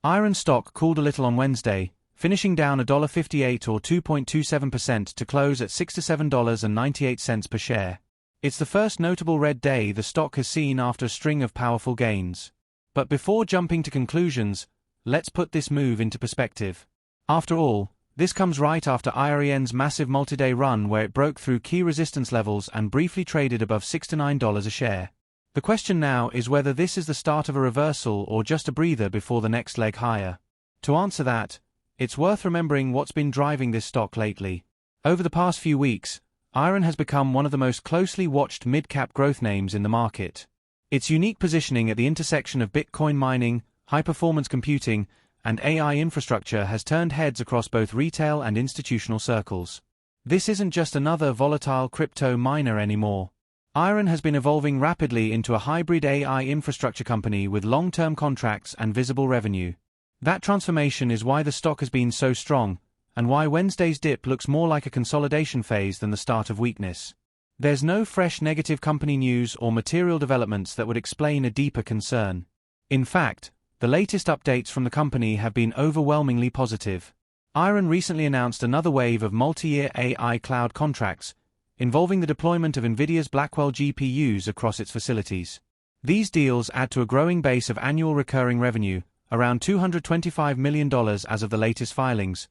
IREN stock cooled a little on Wednesday, finishing down $1.58 or 2.27% to close at $67.98 per share. It's the first notable red day the stock has seen after a string of powerful gains. But before jumping to conclusions, let's put this move into perspective. After all, this comes right after IREN's massive multi-day run where it broke through key resistance levels and briefly traded above $69 a share. The question now is whether this is the start of a reversal or just a breather before the next leg higher. To answer that, it's worth remembering what's been driving this stock lately. Over the past few weeks, IREN has become one of the most closely watched mid-cap growth names in the market. Its unique positioning at the intersection of Bitcoin mining, high-performance computing, and AI infrastructure has turned heads across both retail and institutional circles. This isn't just another volatile crypto miner anymore. IREN has been evolving rapidly into a hybrid AI infrastructure company with long-term contracts and visible revenue. That transformation is why the stock has been so strong, and why Wednesday's dip looks more like a consolidation phase than the start of weakness. There's no fresh negative company news or material developments that would explain a deeper concern. In fact, the latest updates from the company have been overwhelmingly positive. IREN recently announced another wave of multi-year AI cloud contracts, involving the deployment of Nvidia's Blackwell GPUs across its facilities. These deals add to a growing base of annual recurring revenue, around $225 million as of the latest filings,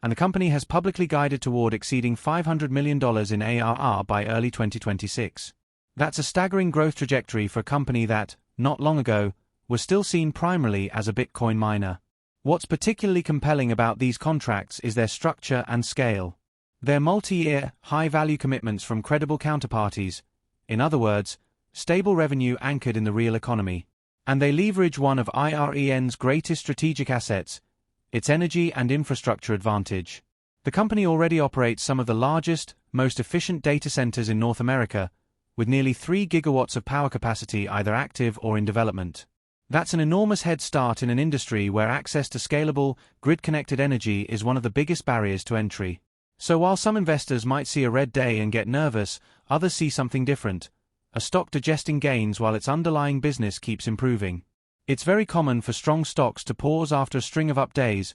and the company has publicly guided toward exceeding $500 million in ARR by early 2026. That's a staggering growth trajectory for a company that, not long ago, was still seen primarily as a Bitcoin miner. What's particularly compelling about these contracts is their structure and scale. They're multi-year, high-value commitments from credible counterparties, in other words, stable revenue anchored in the real economy. And they leverage one of IREN's greatest strategic assets, its energy and infrastructure advantage. The company already operates some of the largest, most efficient data centers in North America, with nearly 3 gigawatts of power capacity either active or in development. That's an enormous head start in an industry where access to scalable, grid-connected energy is one of the biggest barriers to entry. So while some investors might see a red day and get nervous, others see something different, a stock digesting gains while its underlying business keeps improving. It's very common for strong stocks to pause after a string of up days,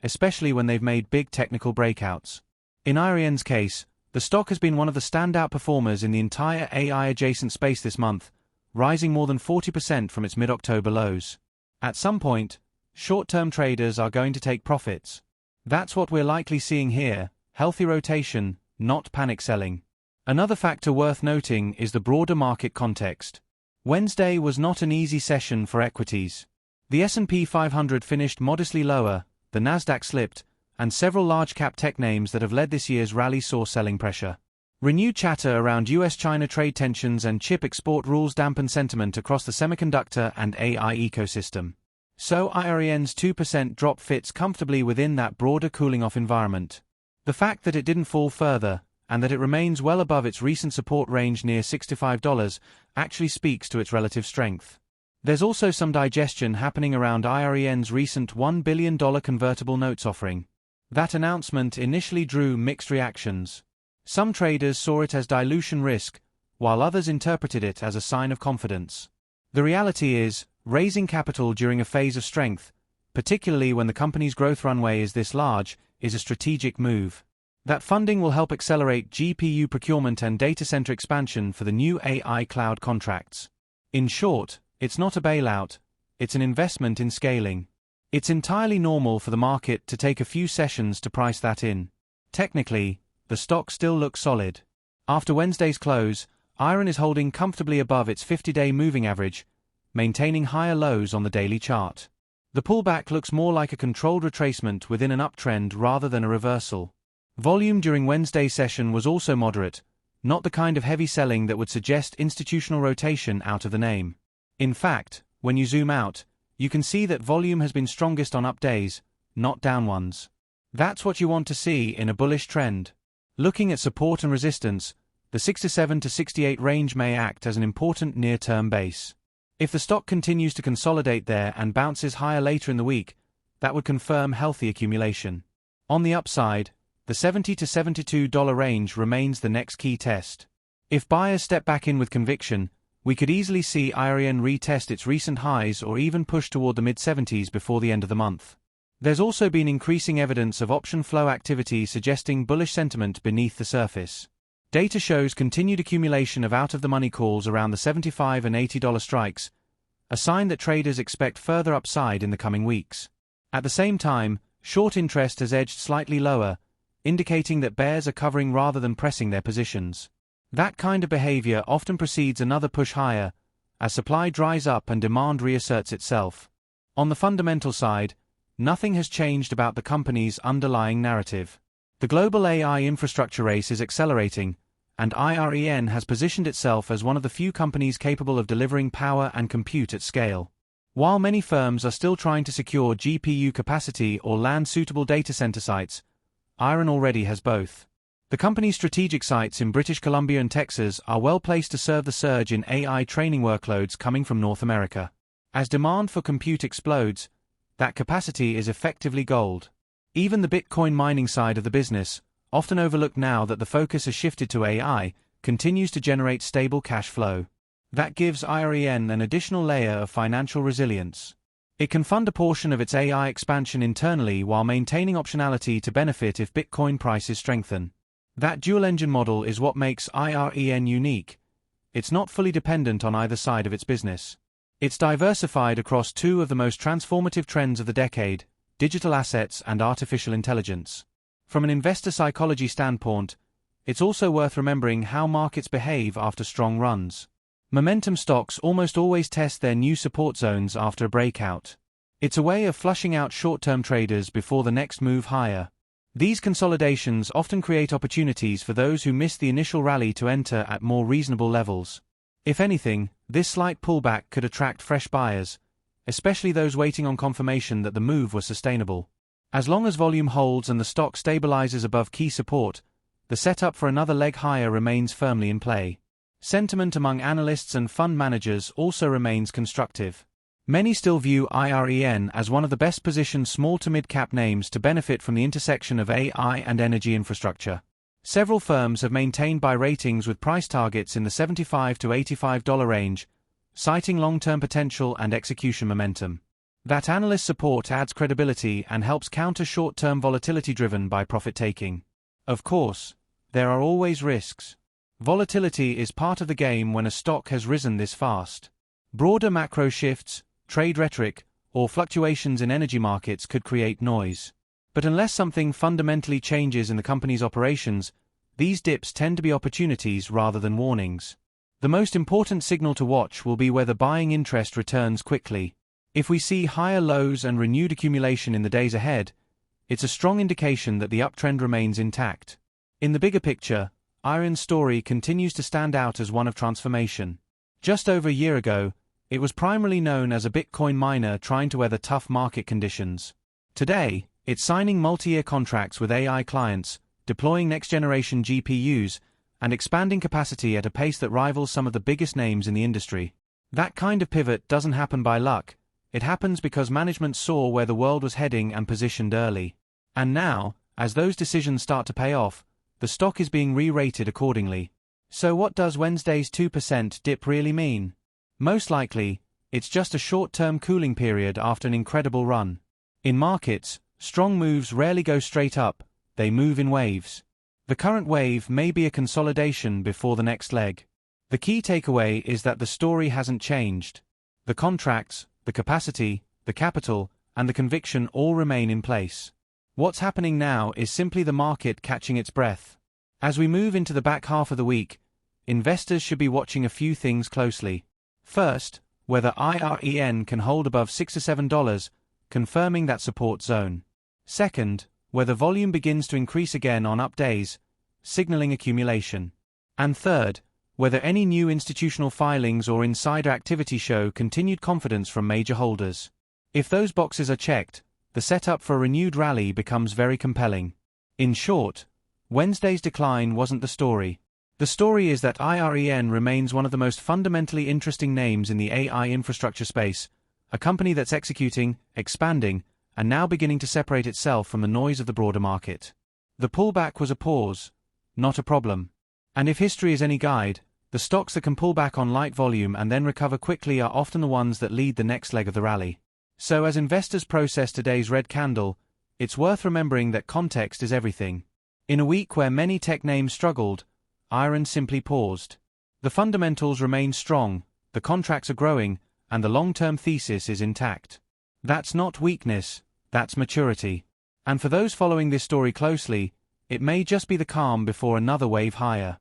especially when they've made big technical breakouts. In IREN's case, the stock has been one of the standout performers in the entire AI-adjacent space this month, rising more than 40% from its mid-October lows. At some point, short-term traders are going to take profits. That's what we're likely seeing here, healthy rotation, not panic selling. Another factor worth noting is the broader market context. Wednesday was not an easy session for equities. The S&P 500 finished modestly lower, the NASDAQ slipped, and several large-cap tech names that have led this year's rally saw selling pressure. Renewed chatter around US-China trade tensions and chip export rules dampened sentiment across the semiconductor and AI ecosystem. So IREN's 2% drop fits comfortably within that broader cooling-off environment. The fact that it didn't fall further, and that it remains well above its recent support range near $65, actually speaks to its relative strength. There's also some digestion happening around IREN's recent $1 billion convertible notes offering. That announcement initially drew mixed reactions. Some traders saw it as dilution risk, while others interpreted it as a sign of confidence. The reality is, raising capital during a phase of strength, particularly when the company's growth runway is this large, is a strategic move. That funding will help accelerate GPU procurement and data center expansion for the new AI cloud contracts. In short, it's not a bailout, it's an investment in scaling. It's entirely normal for the market to take a few sessions to price that in. Technically, the stock still looks solid. After Wednesday's close, IREN is holding comfortably above its 50-day moving average, maintaining higher lows on the daily chart. The pullback looks more like a controlled retracement within an uptrend rather than a reversal. Volume during Wednesday's session was also moderate, not the kind of heavy selling that would suggest institutional rotation out of the name. In fact, when you zoom out, you can see that volume has been strongest on up days, not down ones. That's what you want to see in a bullish trend. Looking at support and resistance, the 67 to 68 range may act as an important near-term base. If the stock continues to consolidate there and bounces higher later in the week, that would confirm healthy accumulation. On the upside, the $70 to $72 range remains the next key test. If buyers step back in with conviction, We could easily see IREN retest its recent highs or even push toward the mid-70s before the end of the month. There's also been increasing evidence of option flow activity suggesting bullish sentiment beneath the surface. Data shows continued accumulation of out-of-the-money calls around the $75 and $80 strikes, a sign that traders expect further upside in the coming weeks. At the same time, short interest has edged slightly lower, indicating that bears are covering rather than pressing their positions. That kind of behavior often precedes another push higher, as supply dries up and demand reasserts itself. On the fundamental side, nothing has changed about the company's underlying narrative. The global AI infrastructure race is accelerating, and IREN has positioned itself as one of the few companies capable of delivering power and compute at scale. While many firms are still trying to secure GPU capacity or land suitable data center sites, IREN already has both. The company's strategic sites in British Columbia and Texas are well placed to serve the surge in AI training workloads coming from North America. As demand for compute explodes, that capacity is effectively gold. Even the Bitcoin mining side of the business, often overlooked now that the focus has shifted to AI, continues to generate stable cash flow. That gives IREN an additional layer of financial resilience. It can fund a portion of its AI expansion internally while maintaining optionality to benefit if Bitcoin prices strengthen. That dual-engine model is what makes IREN unique. It's not fully dependent on either side of its business. It's diversified across two of the most transformative trends of the decade: digital assets and artificial intelligence. From an investor psychology standpoint, it's also worth remembering how markets behave after strong runs. Momentum stocks almost always test their new support zones after a breakout. It's a way of flushing out short-term traders before the next move higher. These consolidations often create opportunities for those who missed the initial rally to enter at more reasonable levels. If anything, this slight pullback could attract fresh buyers, especially those waiting on confirmation that the move was sustainable. As long as volume holds and the stock stabilizes above key support, the setup for another leg higher remains firmly in play. Sentiment among analysts and fund managers also remains constructive. Many still view IREN as one of the best-positioned small to mid-cap names to benefit from the intersection of AI and energy infrastructure. Several firms have maintained buy ratings with price targets in the $75 to $85 range, citing long-term potential and execution momentum. That analyst support adds credibility and helps counter short-term volatility driven by profit-taking. Of course, there are always risks. Volatility is part of the game when a stock has risen this fast. Broader macro shifts, trade rhetoric, or fluctuations in energy markets could create noise. But unless something fundamentally changes in the company's operations, these dips tend to be opportunities rather than warnings. The most important signal to watch will be whether buying interest returns quickly. If we see higher lows and renewed accumulation in the days ahead, it's a strong indication that the uptrend remains intact. In the bigger picture, IREN's story continues to stand out as one of transformation. Just over a year ago, it was primarily known as a Bitcoin miner trying to weather tough market conditions. Today, it's signing multi-year contracts with AI clients, deploying next-generation GPUs, and expanding capacity at a pace that rivals some of the biggest names in the industry. That kind of pivot doesn't happen by luck. It happens because management saw where the world was heading and positioned early. And now, as those decisions start to pay off, the stock is being re-rated accordingly. So what does Wednesday's 2% dip really mean? Most likely, it's just a short-term cooling period after an incredible run. In markets, strong moves rarely go straight up, they move in waves. The current wave may be a consolidation before the next leg. The key takeaway is that the story hasn't changed. The contracts, the capacity, the capital, and the conviction all remain in place. What's happening now is simply the market catching its breath. As we move into the back half of the week, investors should be watching a few things closely. First, whether IREN can hold above $6 to $7, confirming that support zone. Second, whether volume begins to increase again on up days, signaling accumulation. And third, whether any new institutional filings or insider activity show continued confidence from major holders. If those boxes are checked, the setup for a renewed rally becomes very compelling. In short, Wednesday's decline wasn't the story. The story is that IREN remains one of the most fundamentally interesting names in the AI infrastructure space, a company that's executing, expanding, and now beginning to separate itself from the noise of the broader market. The pullback was a pause, not a problem. And if history is any guide, The stocks that can pull back on light volume and then recover quickly are often the ones that lead the next leg of the rally. So as investors process today's red candle, it's worth remembering that context is everything. In a week where many tech names struggled, IREN simply paused. The fundamentals remain strong, the contracts are growing, and the long-term thesis is intact. That's not weakness, that's maturity. And for those following this story closely, it may just be the calm before another wave higher.